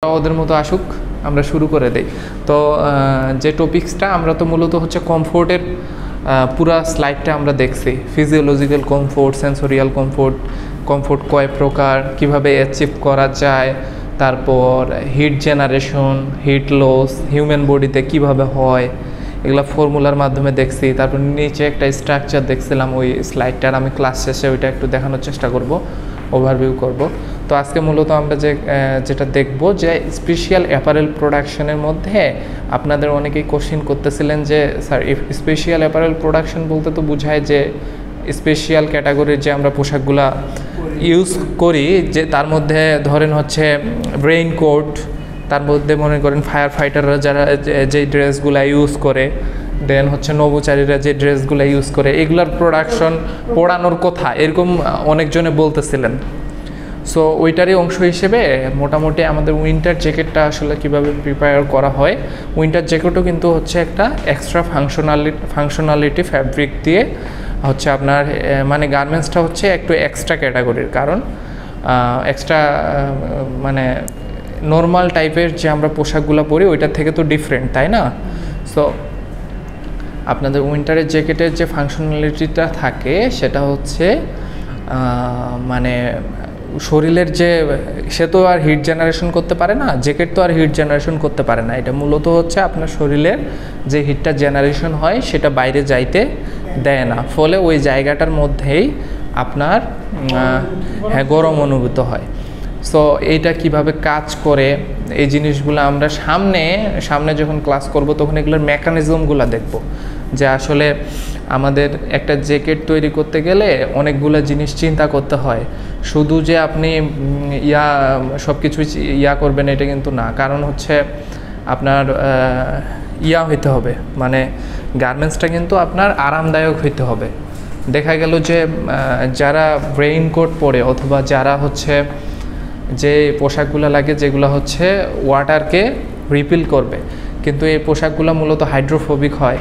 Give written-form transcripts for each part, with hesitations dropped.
ওদের মতো আসুক, আমরা শুরু করে দেই। তো যে টপিক্সটা আমরা তো মূলত হচ্ছে কমফোর্টের পুরা স্লাইডটা আমরা দেখছি, physiological comfort, sensorial comfort, comfort কয় প্রকার, কিভাবে অ্যাচিভ করা যায়, তারপর heat generation, heat loss human বডিতে কিভাবে হয়, এগুলো ফর্মুলার মাধ্যমে দেখছি। তারপর নিচে একটা স্ট্রাকচার দেখছিলাম, ওই স্লাইডটার আমি ক্লাস শেষে ওইটা একটু দেখানোর চেষ্টা করব, ওভারভিউ করব। তো আজকে মূলত আমরা যেটা দেখব যে স্পেশাল অ্যাপারেল প্রোডাকশনের মধ্যে আপনাদের অনেকেই কোশ্চেন করতেছিলেন যে স্যার স্পেশাল অ্যাপারেল প্রোডাকশন বলতে তো বোঝায় যে স্পেশাল ক্যাটাগরির যে আমরা পোশাকগুলা ইউজ করি, যে তার মধ্যে ধরেন হচ্ছে রেইনকোট, তার মধ্যে মনে করেন ফায়ার ফাইটাররা যারা যে ড্রেসগুলো ইউজ করে, দেন হচ্ছে নভোচারীরা যে ড্রেসগুলো ইউজ করে, এগুলার প্রোডাকশন পোড়ানোর কথা এরকম অনেকজনে বলতেছিলেন। সো ওইটারই অংশ হিসেবে মোটামুটি আমাদের উইন্টার জ্যাকেটটা আসলে কীভাবে প্রিপেয়ার করা হয়। উইন্টার জ্যাকেটও কিন্তু হচ্ছে একটা এক্সট্রা ফাংশনালিটি ফ্যাব্রিক দিয়ে হচ্ছে আপনার মানে গার্মেন্টসটা হচ্ছে একটু এক্সট্রা ক্যাটাগরির, কারণ এক্সট্রা মানে নর্মাল টাইপের যে আমরা পোশাকগুলো পরি ওইটার থেকে তো ডিফারেন্ট, তাই না? সো আপনাদের উইন্টারের জ্যাকেটের যে ফাংশনালিটিটা থাকে সেটা হচ্ছে মানে শরীরের যে, সে তো আর হিট জেনারেশন করতে পারে না, জ্যাকেট তো আর হিট জেনারেশন করতে পারে না। এটা মূলত হচ্ছে আপনার শরীরের যে হিটটা জেনারেশন হয় সেটা বাইরে যাইতে দেয় না, ফলে ওই জায়গাটার মধ্যেই আপনার হ্যাঁ গরম অনুভূত হয়। সো এইটা কিভাবে কাজ করে এই জিনিসগুলো আমরা সামনে যখন ক্লাস করব তখন এগুলোর মেকানিজমগুলো দেখব, যে আসলে আমাদের একটা জ্যাকেট তৈরি করতে গেলে অনেকগুলো জিনিস চিন্তা করতে হয়। শুধু যে আপনি সব কিছু করবেন এটা কিন্তু না, কারণ হচ্ছে আপনার হইতে হবে, মানে গার্মেন্টসটা কিন্তু আপনার আরামদায়ক হইতে হবে। দেখা গেল যে যারা রেইনকোট পরে অথবা যারা হচ্ছে যে পোশাকগুলো লাগে যেগুলো হচ্ছে ওয়াটারকে রিপিল করবে, কিন্তু এই পোশাকগুলো মূলত হাইড্রোফোবিক হয়।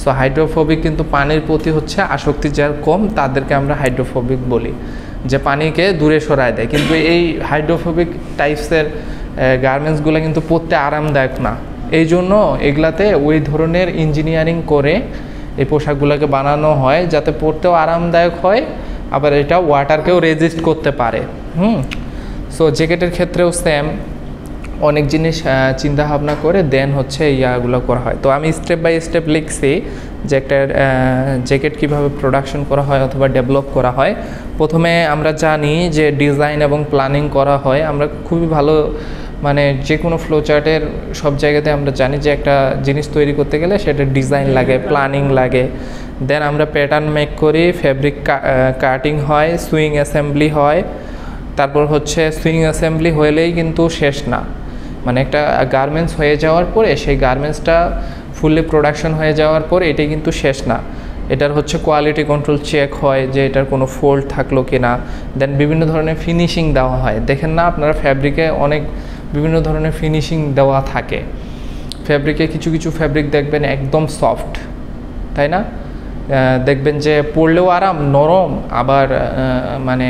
সো হাইড্রোফোবিক কিন্তু পানির প্রতি হচ্ছে আসক্তি যার কম তাদেরকে আমরা হাইড্রোফোবিক বলি, যে পানিকে দূরে সরায় দেয়। কিন্তু এই হাইড্রোফোবিক টাইপসের গার্মেন্টসগুলো কিন্তু পরতে আরামদায়ক না, এই জন্য এগুলাতে ওই ধরনের ইঞ্জিনিয়ারিং করে এই পোশাকগুলোকে বানানো হয় যাতে পরতেও আরামদায়ক হয়, আবার এটা ওয়াটারকেও রেজিস্ট করতে পারে। সো জ্যাকেটের ক্ষেত্রেও সেম অনেক জিনিস চিন্তা ভাবনা করে দেন হচ্ছে ইয়াগুলো করা হয়। তো আমি স্টেপ বাই স্টেপ লিখছি যে একটা জ্যাকেট কীভাবে প্রোডাকশন করা হয় অথবা ডেভেলপ করা হয়। প্রথমে আমরা জানি যে ডিজাইন এবং প্ল্যানিং করা হয়। আমরা খুবই ভালো মানে যে কোনো ফ্লোচার্টের সব জায়গাতে আমরা জানি যে একটা জিনিস তৈরি করতে গেলে সেটা ডিজাইন লাগে, প্ল্যানিং লাগে, দেন আমরা প্যাটার্ন মেক করি, ফ্যাব্রিক কাটিং হয়, সুইং অ্যাসেম্বলি হয়। তারপর হচ্ছে সুইং অ্যাসেম্বলি হলেই কিন্তু শেষ না, মানে একটা গার্মেন্টস হয়ে যাওয়ার পরে সেই গার্মেন্টসটা ফুললি প্রোডাকশন হয়ে যাওয়ার পরে এটাই কিন্তু শেষ না, এটার হচ্ছে কোয়ালিটি কন্ট্রোল চেক হয় যে এটার কোনো ফল্ট থাকলো কি না, দেন বিভিন্ন ধরনের ফিনিশিং দেওয়া হয়। দেখেন না আপনারা ফ্যাব্রিকে অনেক বিভিন্ন ধরনের ফিনিশিং দেওয়া থাকে। ফ্যাব্রিকে কিছু ফ্যাব্রিক দেখবেন একদম সফট, তাই না? দেখবেন যে পরলেও আরাম, নরম, আবার মানে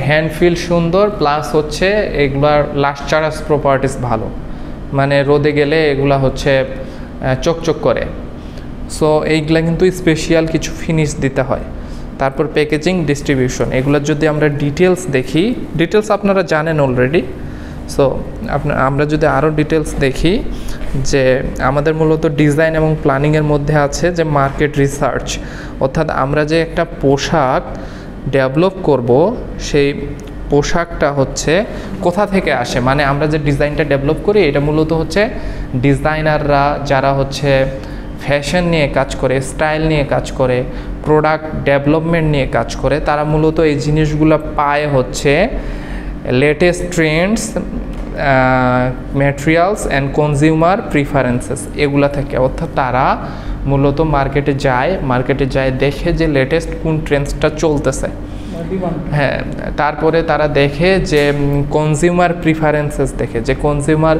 হ্যান্ড ফিল সুন্দর, প্লাস হচ্ছে এগুলার লাস্টারাস প্রপার্টিস ভালো, মানে রোদে গেলে এগুলা হচ্ছে চকচক করে। সো এইগুলা কিন্তু স্পেশাল কিছু ফিনিশ দিতে হয়। তারপর প্যাকেজিং, ডিস্ট্রিবিউশন, এগুলোর যদি আমরা ডিটেলস দেখি, ডিটেলস আপনারা জানেন অলরেডি। সো আমরা যদি আরও ডিটেলস দেখি যে আমাদের মূলত ডিজাইন এবং প্ল্যানিংয়ের মধ্যে আছে যে মার্কেট রিসার্চ, অর্থাৎ আমরা যে একটা পোশাক ডেভেলপ করব সেই পোশাকটা হচ্ছে কোথা থেকে আসে, মানে আমরা যে ডিজাইনটা ডেভেলপ করি এটা মূলত হচ্ছে ডিজাইনাররা যারা হচ্ছে ফ্যাশন নিয়ে কাজ করে, স্টাইল নিয়ে কাজ করে, প্রোডাক্ট ডেভেলপমেন্ট নিয়ে কাজ করে, তারা মূলত এই জিনিসগুলো পায় হচ্ছে latest Trends, materials and consumer preferences এগুলা থেকে। অর্থাৎ তারা মূলত মার্কেটে যায় দেখে যে লেটেস্ট কোন ট্রেন্ডসটা চলতেছে, হ্যাঁ, তারপরে তারা দেখে যে কনজিউমার প্রিফারেন্সেস দেখে যে কনজিউমার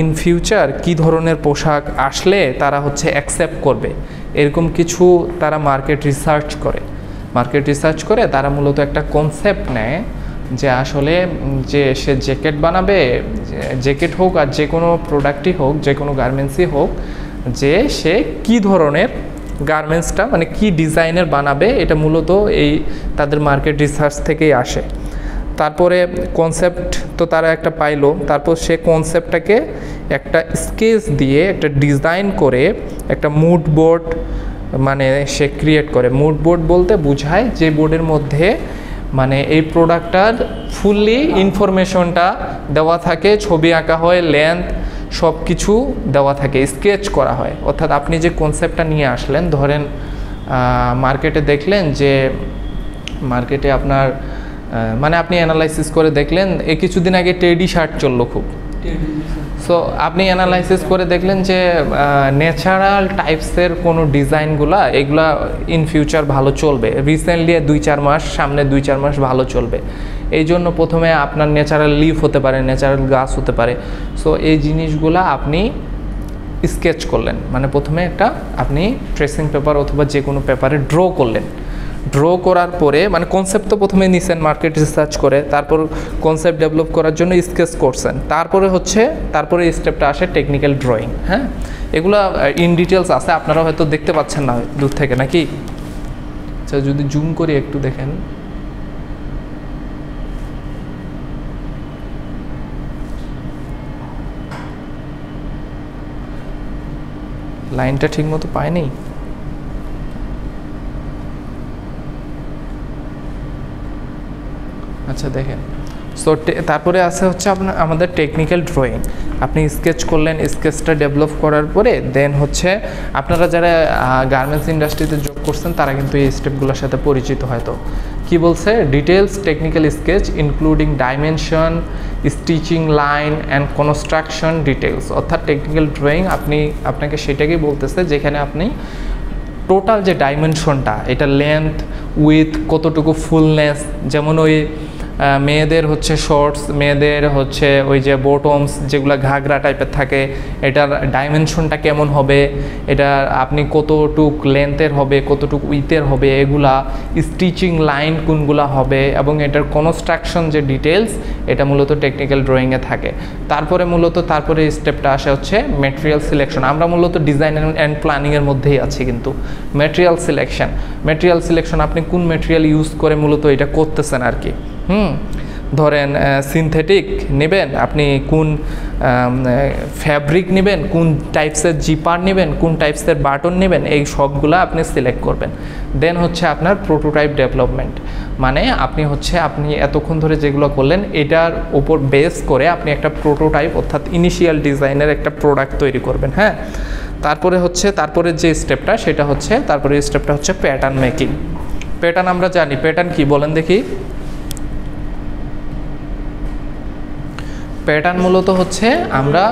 ইন ফিউচার কী ধরনের পোশাক আসলে তারা হচ্ছে অ্যাকসেপ্ট করবে, এরকম কিছু তারা মার্কেট রিসার্চ করে তারা মূলত একটা কনসেপ্ট নেয় যে আসলে যে সে জ্যাকেট বানাবে, জ্যাকেট হোক আর যে কোনো প্রোডাক্টই হোক, যে কোনো গার্মেন্টসই হোক, যে সে কি ধরনের গার্মেন্টসটা মানে কি ডিজাইনের বানাবে, এটা মূলত এই তাদের মার্কেট রিসার্চ থেকেই আসে। তারপরে কনসেপ্ট তো তারা একটা পাইলো, তারপর সে কনসেপ্টটাকে একটা স্কেচ দিয়ে একটা ডিজাইন করে একটা মুড বোর্ড মানে সে ক্রিয়েট করে। মুড বোর্ড বলতে বোঝায় যে বোর্ডের মধ্যে মানে এই প্রোডাক্টটার ফুললি ইনফরমেশনটা দেওয়া থাকে, ছবি আঁকা হয়, লেন্থ সব কিছু দেওয়া থাকে, স্কেচ করা হয়। অর্থাৎ আপনি যে কনসেপ্টটা নিয়ে আসলেন, ধরেন মার্কেটে দেখলেন যে মার্কেটে আপনার মানে আপনি অ্যানালাইসিস করে দেখলেন এই কিছুদিন আগে টেডি শার্ট চললো খুব, সো আপনি অ্যানালাইসিস করে দেখলেন যে ন্যাচারাল টাইপসের কোনো ডিজাইনগুলা এগুলা ইন ফিউচার ভালো চলবে, রিসেন্টলি 2-4 মাস, সামনে 2-4 মাস ভালো চলবে। এই জন্য প্রথমে আপনার ন্যাচারাল লিফ হতে পারে, ন্যাচারাল গাছ হতে পারে। সো এই জিনিসগুলা আপনি স্কেচ করলেন, মানে প্রথমে একটা আপনি ট্রেসিং পেপার অথবা যে কোনো পেপারে ড্র করলেন। ড্র করার পরে মানে কনসেপ্ট তো প্রথমে নিছেন মার্কেট রিসার্চ করে, তারপর কনসেপ্ট ডেভেলপ করার জন্য স্কেচ করছেন, তারপরে স্টেপটা আসে টেকনিক্যাল ড্রয়িং। হ্যাঁ, এগুলো ইন ডিটেলস আছে, আপনারা হয়তো দেখতে পাচ্ছেন না দূর থেকে নাকি। আচ্ছা, যদি জুম করি একটু দেখেন, লাইনটা ঠিক মতো পায়নি। আচ্ছা দেখেন, সো তারপরে আছে হচ্ছে আপনার আমাদের টেকনিক্যাল ড্রয়িং। আপনি স্কেচ করলেন, স্কেচটা ডেভেলপ করার পরে দেন হচ্ছে আপনারা যারা গার্মেন্টস ইন্ডাস্ট্রিতে জব করছেন তারা কিন্তু এই স্টেপগুলোর সাথে পরিচিত। হয়তো কি বলছে, details technical sketch including dimension, stitching line and construction details. অর্থাৎ টেকনিক্যাল ড্রয়িং আপনাকে সেটাকেই বলতেছে যেখানে আপনি টোটাল যে ডাইমেনশনটা, এটা লেন্থ, উইথ, কতটুকু ফুলনেস, যেমন ওই মেয়েদের হচ্ছে শর্টস, মেয়েদের হচ্ছে ওই যে বটমস যেগুলো ঘাগরা টাইপের থাকে, এটার ডাইমেনশনটা কেমন হবে, এটা আপনি কতটুক লেন্থের হবে, কতটুক উইথের হবে, এগুলা স্টিচিং লাইন কোনগুলা হবে, এবং এটার কনস্ট্রাকশন যে ডিটেলস এটা মূলত টেকনিক্যাল ড্রয়িংয়ে থাকে। তারপরে স্টেপটা আসে হচ্ছে ম্যাটেরিয়াল সিলেকশন। আমরা মূলত ডিজাইন অ্যান্ড প্ল্যানিংয়ের মধ্যেই আছি, কিন্তু ম্যাটেরিয়াল সিলেকশন আপনি কোন ম্যাটেরিয়াল ইউজ করে মূলত এটা করতেছেন আর কি। ধরেন সিনথেটিক নেবেন, আপনি কোন ফ্যাব্রিক নেবেন, কোন টাইপসের জিপার নেবেন, কোন টাইপসের বাটন নেবেন, এই সবগুলা আপনি সিলেক্ট করবেন। দেন হচ্ছে আপনার প্রোটোটাইপ ডেভেলপমেন্ট, মানে আপনি এতক্ষণ ধরে যেগুলো করলেন এটার উপর বেস করে আপনি একটা প্রোটোটাইপ অর্থাৎ ইনিশিয়াল ডিজাইনের একটা প্রোডাক্ট তৈরি করবেন। হ্যাঁ, তারপরে যে স্টেপটা সেটা হচ্ছে প্যাটার্ন মেকিং। প্যাটার্ন আমরা জানি, প্যাটার্ন কি বলেন দেখি। প্যাটার্ন মূলত হচ্ছে আমরা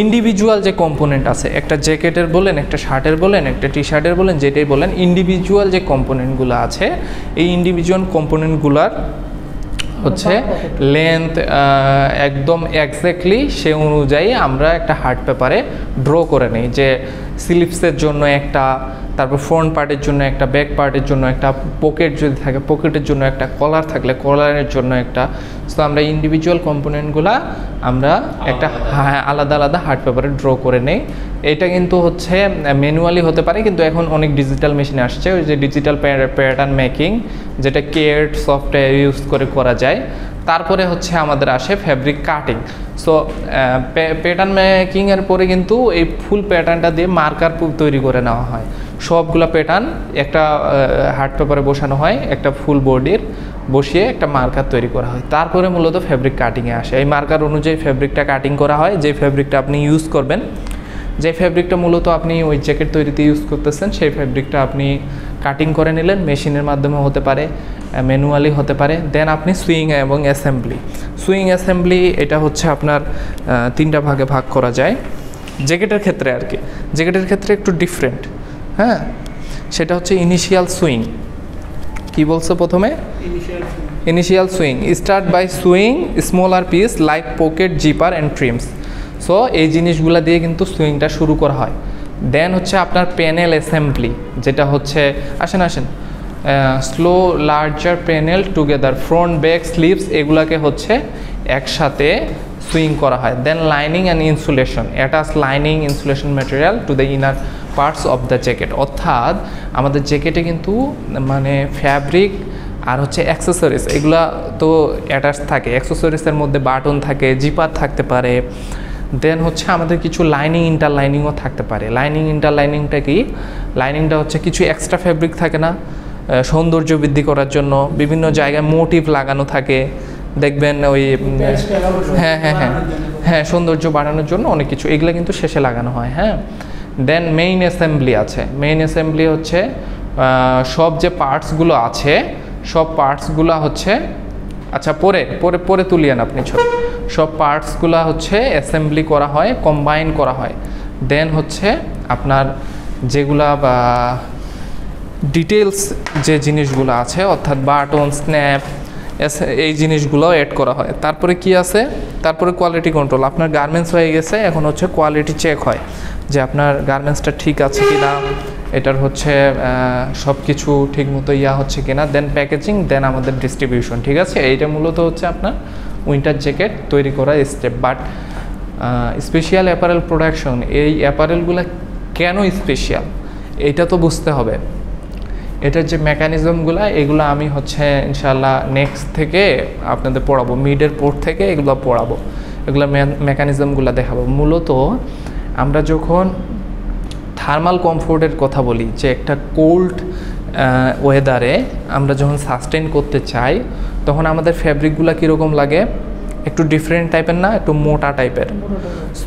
ইন্ডিভিজুয়াল যে কম্পোনেন্ট আছে, একটা জ্যাকেটের বলেন, একটা শার্টের বলেন, একটা টি শার্টের বলেন, যেটাই বলেন, ইন্ডিভিজুয়াল যে কম্পোনেন্টগুলো আছে এই ইন্ডিভিজুয়াল কম্পোনেন্টগুলার হচ্ছে লেন্থ একদম এক্স্যাক্টলি সে অনুযায়ী আমরা একটা হার্ড পেপারে ড্র করে নিই, যে স্লিভসের জন্য একটা, তারপর ফ্রন্ট পার্টের জন্য একটা, ব্যাক পার্টের জন্য একটা, পকেট যদি থাকে পকেটের জন্য একটা, কলার থাকলে কলারের জন্য একটা। সো আমরা ইন্ডিভিজুয়াল কম্পোনেন্টগুলা আমরা একটা আলাদা আলাদা হার্ড পেপারে ড্র করে নেই। এটা কিন্তু হচ্ছে ম্যানুয়ালি হতে পারে, কিন্তু এখন অনেক ডিজিটাল মেশিনে আসছে, ওই যে ডিজিটাল প্যাটার্ন মেকিং, যেটা কেয়ার্ড সফটওয়্যার ইউজ করে করা যায়। তারপরে হচ্ছে আমাদের আসে ফ্যাব্রিক কাটিং। সো প্যাটার্ন মেকিংয়ের পরে কিন্তু এই ফুল প্যাটার্নটা দিয়ে মার্কার তৈরি করে নেওয়া হয়। সবগুলো প্যাটার্ন একটা হার্ড পেপারে বসানো হয়, একটা ফুল বডির বসিয়ে একটা মার্কার তৈরি করা হয়। তারপরে মূলত ফ্যাব্রিক কাটিংয়ে আসে, এই মার্কার অনুযায়ী ফ্যাব্রিকটা কাটিং করা হয়। যে ফ্যাব্রিকটা আপনি ইউজ করবেন, যে ফ্যাব্রিকটা মূলত আপনি ওই জ্যাকেট তৈরিতে ইউজ করতেছেন, সেই ফ্যাব্রিকটা আপনি কাটিং করে নিলেন, মেশিনের মাধ্যমে হতে পারে, ম্যানুয়ালি হতে পারে। দেন আপনি সুইং এবং অ্যাসেম্বলি এটা হচ্ছে আপনার 3টা ভাগে ভাগ করা যায় জ্যাকেটের ক্ষেত্রে আর কি। জ্যাকেটের ক্ষেত্রে একটু ডিফারেন্ট। হ্যাঁ, সেটা হচ্ছে ইনিশিয়াল সুইং। কি বলছো প্রথমে? Initial sewing start by sewing smaller piece like pocket, zipper and trims. So এই জিনিসগুলো দিয়ে কিন্তু সুইংটা শুরু করা হয়। দেন হচ্ছে আপনার প্যানেল অ্যাসেম্বলি, যেটা হচ্ছে assemble larger panel together, front back sleeves এগুলাকে হচ্ছে একসাথে সুইং করা হয়। Then lining and insulation, attach lining insulation material to the inner parts of the jacket. অর্থাৎ আমাদের জ্যাকেটে কিন্তু মানে ফ্যাব্রিক আর হচ্ছে অ্যাক্সেসরিজ এগুলা তো অ্যাটাচ থাকে। অ্যাক্সেসরিজের মধ্যে বাটন থাকে, জিপার থাকতে পারে, দেন হচ্ছে আমাদের কিছু লাইনিং ইন্টারলাইনিংও থাকতে পারে। লাইনিং ইন্টারলাইনিংটা কি? লাইনিংটা হচ্ছে কিছু এক্সট্রা ফ্যাব্রিক থাকে না, সৌন্দর্য বৃদ্ধি করার জন্য বিভিন্ন জায়গায় মোটিভ লাগানো থাকে, দেখবেন ওই হ্যাঁ সৌন্দর্য বাড়ানোর জন্য অনেক কিছু, এগুলো কিন্তু শেষে লাগানো হয়। হ্যাঁ, দেন মেইন অ্যাসেম্বলি আছে। মেইন অ্যাসেম্বলি হচ্ছে সব যে পার্টসগুলো আছে সব পার্টসগুলো হচ্ছে, আচ্ছা পরে পরে পরে তুলিয়েন আপনি সব পার্টসগুলো হচ্ছে অ্যাসেম্বলি করা হয়, কম্বাইন করা হয়। দেন হচ্ছে আপনার যেগুলা বা ডিটেলস যে জিনিসগুলো আছে অর্থাৎ বাটন, স্ন্যাপ, এই জিনিসগুলো অ্যাড করা হয়। তারপরে কি আছে? তারপরে কোয়ালিটি কন্ট্রোল। আপনার গার্মেন্টস হয়ে গেছে, এখন হচ্ছে কোয়ালিটি চেক হয় যে আপনার গার্মেন্টসটা ঠিক আছে কি না, এটার হচ্ছে সব কিছু ঠিকমতো হচ্ছে কিনা। দেন প্যাকেজিং, দেন আমাদের ডিস্ট্রিবিউশন। ঠিক আছে, এইটা মূলত হচ্ছে আপনার উইন্টার জ্যাকেট তৈরি করার step. But special apparel production, এই অ্যাপারেলগুলো কেন স্পেশাল এইটা তো বুঝতে হবে। এটার যে মেকানিজমগুলো এগুলো আমি হচ্ছে ইনশাল্লাহ নেক্সট থেকে আপনাদের পড়াবো, মিডের পর থেকে এগুলো পড়াবো, এগুলো মেকানিজমগুলো দেখাবো। মূলত আমরা যখন থার্মাল কমফোর্টের কথা বলি, যে একটা কোল্ড ওয়েদারে আমরা যখন সাস্টেন করতে চাই তখন আমাদের ফ্যাব্রিকগুলো কীরকম লাগে? একটু ডিফারেন্ট টাইপের না, একটু মোটা টাইপের।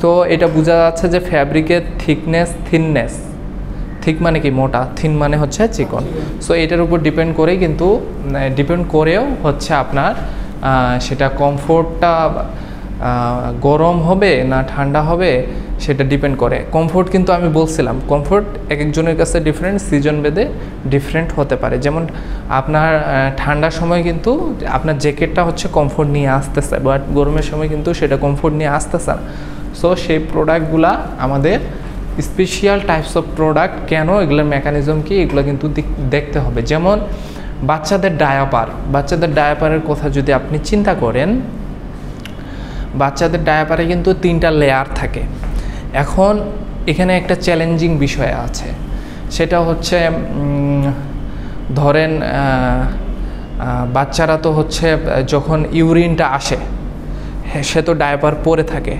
তো এটা বোঝা যাচ্ছে যে ফ্যাব্রিকের থিকনেস, থিননেস, থিক মানে কি মোটা, থিন মানে হচ্ছে চিকন। সো এটার উপর ডিপেন্ড করেই কিন্তু ডিপেন্ড করেও হচ্ছে আপনার সেটা কমফোর্টটা গরম হবে না ঠান্ডা হবে সেটা ডিপেন্ড করে। কমফোর্ট কিন্তু আমি বলছিলাম কমফোর্ট এক একজনের কাছে ডিফারেন্ট, সিজন ভেদে ডিফারেন্ট হতে পারে। যেমন আপনার ঠান্ডার সময় কিন্তু আপনার জ্যাকেটটা হচ্ছে কমফোর্ট নিয়ে আসতেছে, বাট গরমের সময় কিন্তু সেটা কমফোর্ট নিয়ে আসতেছে না। সো সেই প্রোডাক্টগুলা আমাদের স্পেশাল টাইপস অফ প্রোডাক্ট। কেন? এগুলোর মেকানিজম কি, এগুলো কিন্তু দেখতে হবে। যেমন বাচ্চাদের ডায়াপার, বাচ্চাদের ডায়াপারের কথা যদি আপনি চিন্তা করেন, বাচ্চাদের ডায়াপারে কিন্তু 3টা লেয়ার থাকে। এখন এখানে একটা চ্যালেঞ্জিং বিষয় আছে, সেটা হচ্ছে ধরেন বাচ্চারা তো হচ্ছে যখন ইউরিনটা আসে সে তো ডায়াপার পরে থাকে,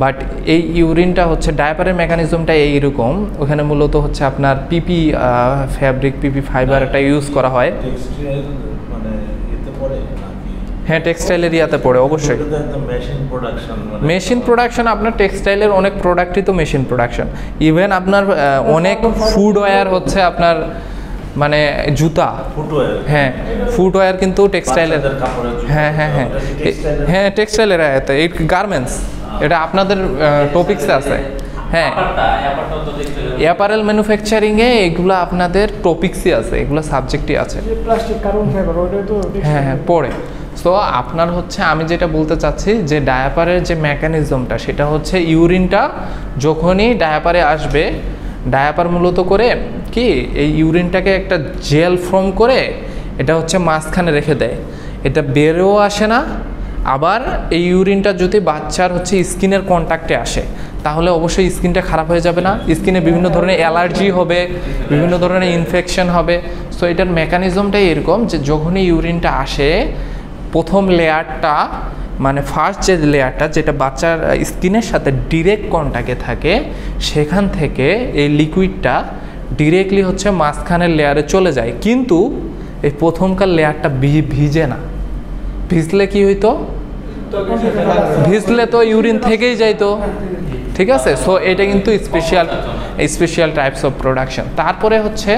বাট এই ইউরিনটা হচ্ছে ডায়াপারের মেকানিজমটা এইরকম। ওখানে মূলত হচ্ছে আপনার পিপি ফ্যাব্রিক, পিপি ফাইবারটা ইউজ করা হয়। হ্যাঁ, টেক্সটাইলের ইয়াতে পড়ে অবশ্যই। মেশিন প্রোডাকশন, আপনার টেক্সটাইলের অনেক প্রোডাক্টই তো মেশিন প্রোডাকশন। ইভেন আপনার অনেক ফুটওয়্যার হচ্ছে আপনার মানে জুতা, হ্যাঁ ফুটওয়্যার কিন্তু টেক্সটাইলের। হ্যাঁ হ্যাঁ হ্যাঁ হ্যাঁ টেক্সটাইলের আয়তে, এই গার্মেন্টস, এটা আপনাদের টপিক্সে আছে। হ্যাঁ, অ্যাপারেল ম্যানুফ্যাকচারিংয়ে এগুলো আপনাদের টপিক্সই আছে, এগুলো সাবজেক্টই আছে। হ্যাঁ হ্যাঁ পড়ে। সো আপনার হচ্ছে আমি যেটা বলতে চাচ্ছি যে ডায়াপারের যে মেকানিজমটা সেটা হচ্ছে ইউরিনটা যখনই ডায়াপারে আসবে, ডায়াপার মূলত করে কি এই ইউরিনটাকে একটা জেল ফর্ম করে এটা হচ্ছে মাঝখানে রেখে দেয়, এটা বেরোও আসে না। আবার এই ইউরিনটা যদি বাচ্চার হচ্ছে স্কিনের কন্ট্যাক্টে আসে তাহলে অবশ্যই স্কিনটা খারাপ হয়ে যাবে না, স্কিনে বিভিন্ন ধরনের অ্যালার্জি হবে, বিভিন্ন ধরনের ইনফেকশন হবে। সো এটার মেকানিজমটাই এরকম যে যখনই ইউরিনটা আসে প্রথম লেয়ারটা মানে ফার্স্ট যে লেয়ারটা যেটা বাচ্চার স্কিনের সাথে ডিরেক্ট কন্ট্যাক্টে থাকে সেখান থেকে এই লিকুইডটা ডিরেক্টলি হচ্ছে মাঝখানের লেয়ারে চলে যায়, কিন্তু এই প্রথমকার লেয়ারটা ভিজে না। ভিজলে কি হইতো? ভিজলে তো ইউরিন থেকেই যাইতো, ঠিক আছে। সো এটা কিন্তু স্পেশাল টাইপস অফ প্রোডাকশন। তারপরে হচ্ছে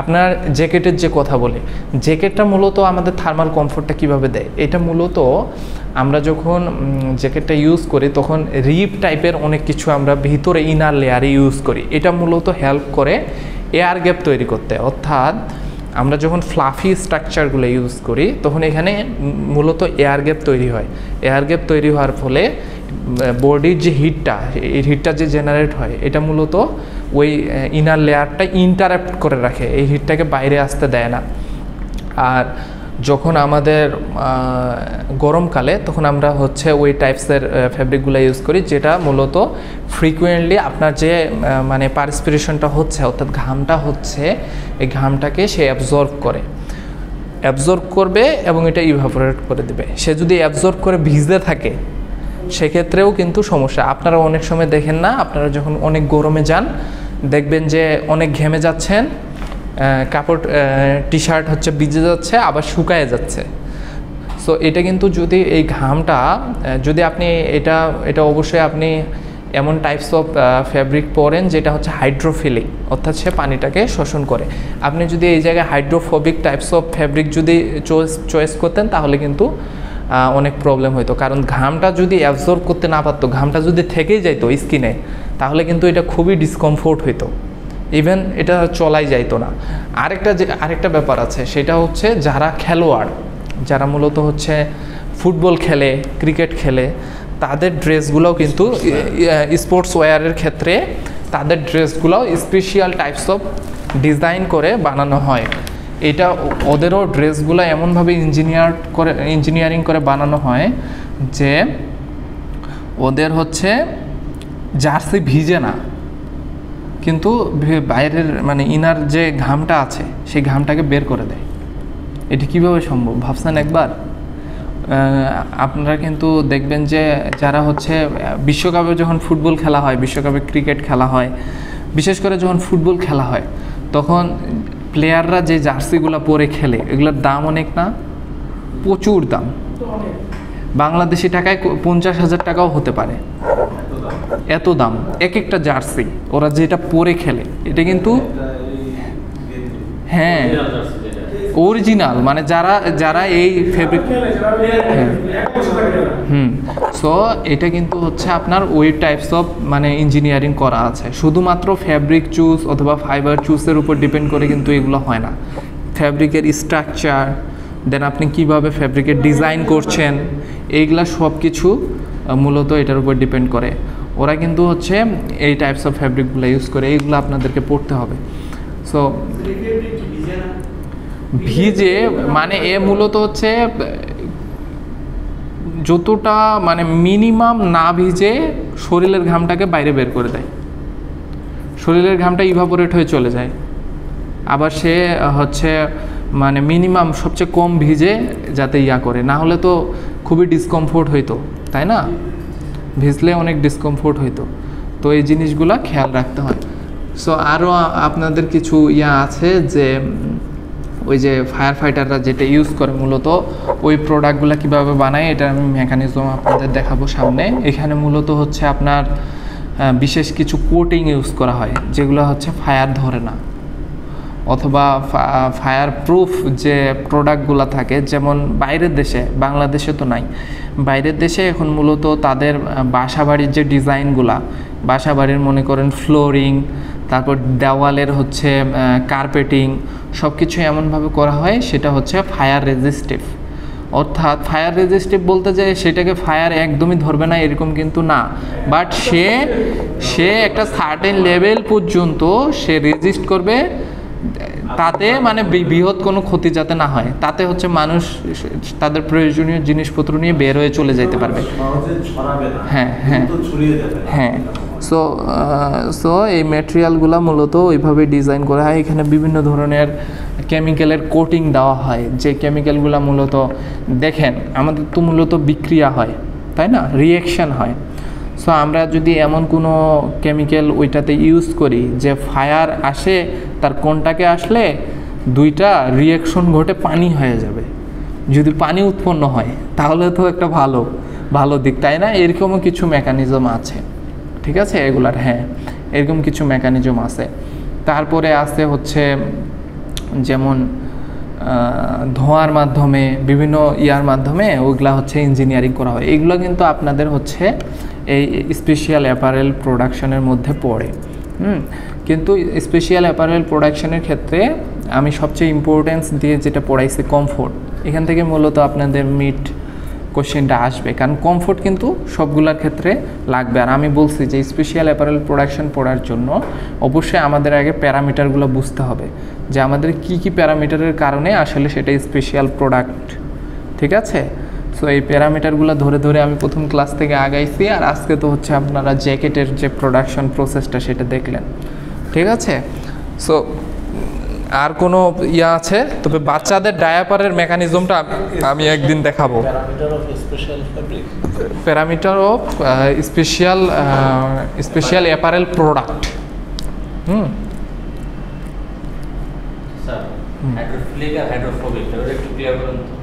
আপনার জ্যাকেটের যে কথা বলি, জ্যাকেটটা মূলত আমাদের থার্মাল কমফোর্টটা কিভাবে দেয়, এটা মূলত আমরা যখন জ্যাকেটটা ইউজ করি তখন রিপ টাইপের অনেক কিছু আমরা ভিতরে ইনার লেয়ারে ইউজ করি, এটা মূলত হেল্প করে এয়ার গ্যাপ তৈরি করতে। অর্থাৎ আমরা যখন ফ্লাফি স্ট্রাকচারগুলো ইউজ করি তখন এখানে মূলত এয়ার গ্যাপ তৈরি হয়। এয়ার গ্যাপ তৈরি হওয়ার ফলে বডির যে হিটটা, এই হিটটা যে জেনারেট হয় এটা মূলত ওই ইনার লেয়ারটা ইন্টারাপ্ট করে রাখে, এই হিটটাকে বাইরে আসতে দেয় না। আর যখন আমাদের গরমকালে তখন আমরা হচ্ছে ওই টাইপসের ফ্যাব্রিকগুলো ইউজ করি, যেটা মূলত ফ্রিকুয়েন্টলি আপনার যে মানে পারস্পিরেশনটা হচ্ছে, অর্থাৎ ঘামটা হচ্ছে, এই ঘামটাকে সে অ্যাবজর্ব করবে এবং এটা ইভাপোরেট করে দেবে। সে যদি অ্যাবজর্ব করে ভিজতে থাকে সেক্ষেত্রেও কিন্তু সমস্যা। আপনারা অনেক সময় দেখেন না, আপনারা যখন অনেক গরমে যান দেখবেন যে অনেক ঘেমে যাচ্ছেন, কাপড় টি শার্ট হচ্ছে ভিজে যাচ্ছে আবার শুকায় যাচ্ছে। সো এটা কিন্তু যদি এই ঘামটা যদি আপনি এটা অবশ্যই আপনি এমন টাইপস অফ ফ্যাব্রিক পরেন যেটা হচ্ছে হাইড্রোফিলিক, অর্থাৎ সে পানিটাকে শোষণ করে। আপনি যদি এই জায়গায় হাইড্রোফোবিক টাইপস অফ ফ্যাব্রিক যদি চয়েস করতেন তাহলে কিন্তু অনেক প্রবলেম হতো, কারণ ঘামটা যদি অ্যাবজর্ব করতে না পারতো, ঘামটা যদি থেকেই যাইতো স্কিনে, তাহলে কিন্তু এটা খুবই ডিসকমফোর্ট হইতো, ইভেন এটা চলাই যাইতো না। আরেকটা ব্যাপার আছে, সেটা হচ্ছে যারা খেলোয়াড়, যারা মূলত হচ্ছে ফুটবল খেলে, ক্রিকেট খেলে, তাদের ড্রেসগুলোও কিন্তু স্পোর্টস ওয়্যারের ক্ষেত্রে তাদের ড্রেসগুলোও স্পেশাল টাইপস অফ ডিজাইন করে বানানো হয়। এটা ওদেরও ড্রেসগুলো এমনভাবে ইঞ্জিনিয়ারিং করে বানানো হয় যে ওদের হচ্ছে জার্সি ভিজে না, কিন্তু বাইরের মানে ইনার যে ঘামটা আছে সেই ঘামটাকে বের করে দেয়। এটি কিভাবে সম্ভব ভাবছেন একবার? আপনারা কিন্তু দেখবেন যে যারা হচ্ছে বিশ্বকাপে যখন ফুটবল খেলা হয়, বিশ্বকাপে ক্রিকেট খেলা হয়, বিশেষ করে যখন ফুটবল খেলা হয় তখন প্লেয়াররা যে জার্সিগুলো পরে খেলে এগুলোর দাম অনেক না, প্রচুর দাম, বাংলাদেশি টাকায় 50,000 টাকাও হতে পারে, এত দাম এক একটা জার্সি। ওরা যেটা পরে খেলে এটা কিন্তু হ্যাঁ অরিজিনাল, মানে যারা এই ফেব্রিক সো এটা কিন্তু হচ্ছে আপনার ওই টাইপস অফ মানে ইঞ্জিনিয়ারিং করা আছে। শুধুমাত্র ফ্যাব্রিক চুজ অথবা ফাইবার চুজের উপর ডিপেন্ড করে কিন্তু এগুলো হয় না। ফ্যাব্রিকের স্ট্রাকচার, দেন আপনি কিভাবে ফ্যাব্রিকের ডিজাইন করছেন, এইগুলা সব কিছু মূলত এটার উপর ডিপেন্ড করে। ওরা কিন্তু হচ্ছে এই টাইপস অফ ফ্যাব্রিকগুলো ইউজ করে, এইগুলো আপনাদেরকে পড়তে হবে। সো ভিজে মানে এ মূলত হচ্ছে যতটা মানে মিনিমাম না ভিজে শরীরের ঘামটাকে বাইরে বের করে দেয়, শরীরের ঘামটা ইভাপোরেট হয়ে চলে যায়। আবার সে হচ্ছে মানে মিনিমাম সবচেয়ে কম ভিজে যাতে করে, না হলে তো খুবই ডিসকমফোর্ট হইতো, তাই না? ভিজলে অনেক ডিসকমফোর্ট হইতো। তো এই জিনিসগুলো খেয়াল রাখতে হয়। সো আরও আপনাদের কিছু আছে যে ওই যে ফায়ার ফাইটাররা যেটা ইউজ করে মূলত ওই প্রোডাক্টগুলো কীভাবে বানায় এটার আমি মেকানিজম আপনাদের দেখাবো সামনে। এখানে মূলত হচ্ছে আপনার বিশেষ কিছু কোটিং ইউজ করা হয় যেগুলো হচ্ছে ফায়ার ধরে না, অথবা ফায়ার প্রুফ যে প্রোডাক্টগুলো থাকে, যেমন বাইরের দেশে, বাংলাদেশে তো নাই, বাইরের দেশে এখন মূলত তাদের বাসাবাড়ির যে ডিজাইনগুলা, বাসাবাড়ির মনে করেন ফ্লোরিং, তারপর দেওয়ালের হচ্ছে কার্পেটিং, সব কিছু এমনভাবে করা হয় সেটা হচ্ছে ফায়ার রেজিস্টিভ। অর্থাৎ ফায়ার রেজিস্টিভ বলতে যে সেটাকে ফায়ার একদমই ধরবে না এরকম কিন্তু না, বাট সে একটা সার্টেন লেভেল পর্যন্ত সে রেজিস্ট করবে, তাতে মানে বৃহৎ কোনো ক্ষতি যাতে না হয়, তাতে হচ্ছে মানুষ তাদের প্রয়োজনীয় জিনিসপত্র নিয়ে বের হয়ে চলে যেতে পারবে। হ্যাঁ হ্যাঁ হ্যাঁ। সো এই ম্যাটেরিয়ালগুলো মূলত ওইভাবে ডিজাইন করা হয়। এখানে বিভিন্ন ধরনের কেমিক্যালের কোটিং দেওয়া হয়, যে কেমিক্যালগুলো মূলত দেখেন আমাদের তো মূলত বিক্রিয়া হয়, তাই না, রিঅ্যাকশান হয়। সো আমরা যদি এমন কোনো কেমিক্যাল ওইটাতে ইউজ করি যে ফায়ার আসে, তার কোনটাকে আসলে দুইটা রিঅ্যাকশন ঘটে পানি হয়ে যাবে, যদি পানি উৎপন্ন হয় তাহলে তো একটা ভালো দিক, তাই না? এরকমও কিছু মেকানিজম আছে, ঠিক আছে এগুলার, হ্যাঁ এরকম কিছু মেকানিজম আছে। তারপরে আছে হচ্ছে যেমন ধোঁয়ার মাধ্যমে, বিভিন্ন ইয়ার মাধ্যমে ওইগুলা হচ্ছে ইঞ্জিনিয়ারিং করা হয়। এগুলো কিন্তু আপনাদের হচ্ছে এই স্পেশাল অ্যাপারেল প্রোডাকশনের মধ্যে পড়ে। কিন্তু স্পেশাল অ্যাপারেল প্রোডাকশনের ক্ষেত্রে আমি সবচেয়ে ইম্পর্টেন্স দিয়ে যেটা পড়াইছি কমফোর্ট। এখান থেকে মূলত আপনাদের কোশ্চেনটা আসবে, কারণ কমফোর্ট কিন্তু সবগুলোর ক্ষেত্রে লাগবে। আর আমি বলছি যে স্পেশাল অ্যাপারেল প্রোডাকশন পড়ার জন্য অবশ্যই আমাদের আগে প্যারামিটারগুলো বুঝতে হবে, যে আমাদের কি কি প্যারামিটারের কারণে আসলে সেটা স্পেশাল প্রোডাক্ট। ঠিক আছে, সো এই প্যারামিটারগুলো ধরে ধরে আমি প্রথম ক্লাস থেকে আগাইছি, আর আজকে তো হচ্ছে আপনারা জ্যাকেটের যে প্রোডাকশন প্রসেসটা সেটা দেখলেন। ঠিক আছে, সো আর কোনো ইয়া আছে? তবে বাচ্চাদের ডায়াপারের মেকানিজমটা আমি একদিন দেখাবো। Parameter of special apparel product. Hydrophilic আর হাইড্রোফোবিক, একটু ক্লিয়ার করুন তো।